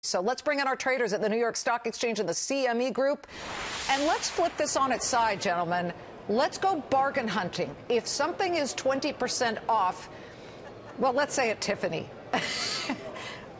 So let's bring in our traders at the New York Stock Exchange and the CME Group. And let's flip this on its side, gentlemen. Let's go bargain hunting. If something is 20% off, well, let's say at Tiffany.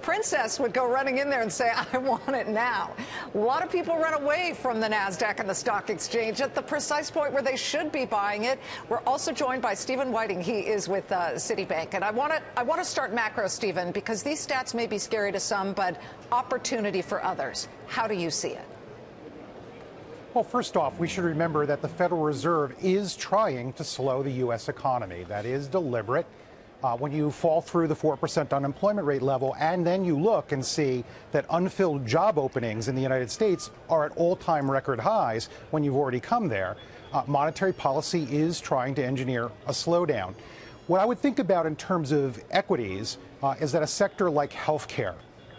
Princess would go running in there and say, I want it now. A lot of people run away from the NASDAQ and the stock exchange at the precise point where they should be buying it. We're also joined by Steven Wieting. He is with Citibank. And I want to start macro, Steven, because these stats may be scary to some, but opportunity for others. How do you see it? Well, first off, we should remember that the Federal Reserve is trying to slow the U.S. economy. That is deliberate. When you fall through the 4% unemployment rate level and then you look and see that unfilled job openings in the United States are at all-time record highs when you've already come there, monetary policy is trying to engineer a slowdown. What I would think about in terms of equities is that a sector like healthcare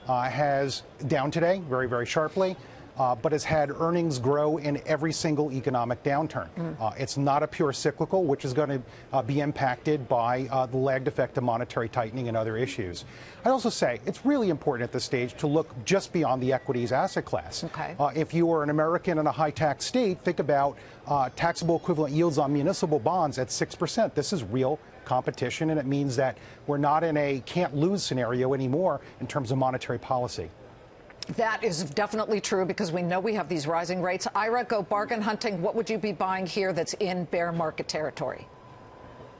has down today very, very sharply. But has had earnings grow in every single economic downturn. It's not a pure cyclical, which is going to be impacted by the lagged effect of monetary tightening and other issues. I'd also say it's really important at this stage to look just beyond the equities asset class. Okay. If you are an American in a high-tax state, think about taxable equivalent yields on municipal bonds at 6%. This is real competition, and it means that we're not in a can't-lose scenario anymore in terms of monetary policy. That is definitely true because we know we have these rising rates. Ira, go bargain hunting. What would you be buying here that's in bear market territory?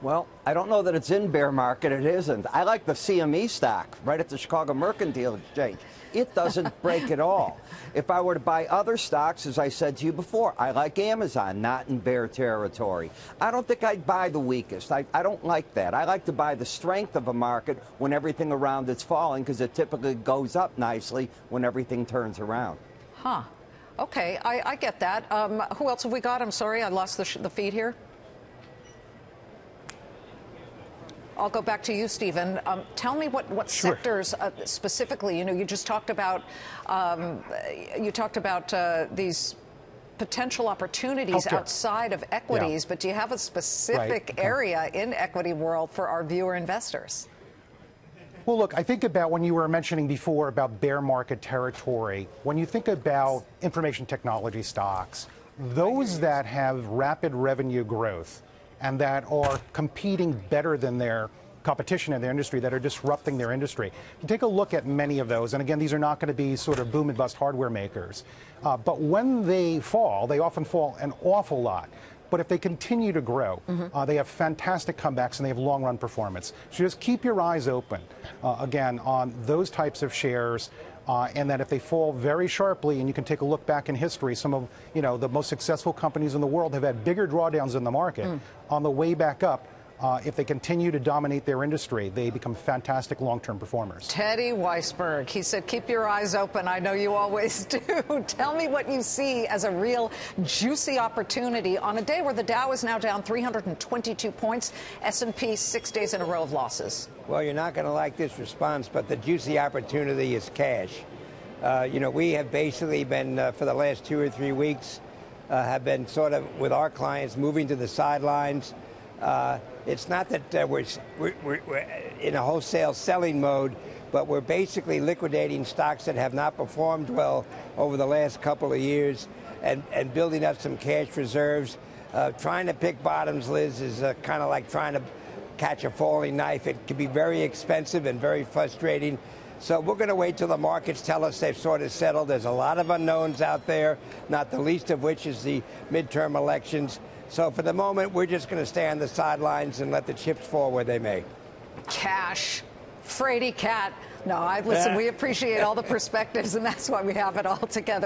Well, I don't know that it's in bear market. It isn't. I like the CME stock right at the Chicago Mercantile Exchange. It doesn't break at all. If I were to buy other stocks, as I said to you before, I like Amazon, not in bear territory. I don't think I'd buy the weakest. I don't like that. I like to buy the strength of a market when everything around it's falling because it typically goes up nicely when everything turns around. Huh. Okay, I get that. Who else have we got? I'm sorry, I lost the feed here. I'll go back to you, Steven. Tell me what Sure. sectors specifically. You know, you just talked about these potential opportunities outside of equities, but do you have a specific area in equity world for our viewer investors? Well, look, I think about when you were mentioning before about bear market territory, when you think about information technology stocks, those that have rapid revenue growth and that are competing better than their competition in their industry, that are disrupting their industry. You take a look at many of those, and again, these are not going to be sort of boom and bust hardware makers. But when they fall, they often fall an awful lot. But if they continue to grow, they have fantastic comebacks and they have long-run performance. So just keep your eyes open, again, on those types of shares. And that if they fall very sharply, and you can take a look back in history, some of the most successful companies in the world have had bigger drawdowns in the market. On the way back up, if they continue to dominate their industry, they become fantastic long-term performers. Teddy Weisberg, he said, keep your eyes open. I know you always do. Tell me what you see as a real juicy opportunity on a day where the Dow is now down 322 points, S&P 6 days in a row of losses. Well, you're not going to like this response, but the juicy opportunity is cash. We have basically been, for the last 2 or 3 weeks, have been sort of, with our clients, moving to the sidelines. It's not that we're in a wholesale selling mode, but we're basically liquidating stocks that have not performed well over the last couple of years and building up some cash reserves. Trying to pick bottoms, Liz, is kind of like trying to catch a falling knife. It can be very expensive and very frustrating. So we're going to wait till the markets tell us they've sort of settled. There's a lot of unknowns out there, not the least of which is the midterm elections. So for the moment, we're just going to stay on the sidelines and let the chips fall where they may. Cash. Fraidy cat. No, listen, we appreciate all the perspectives, and that's why we have it all together.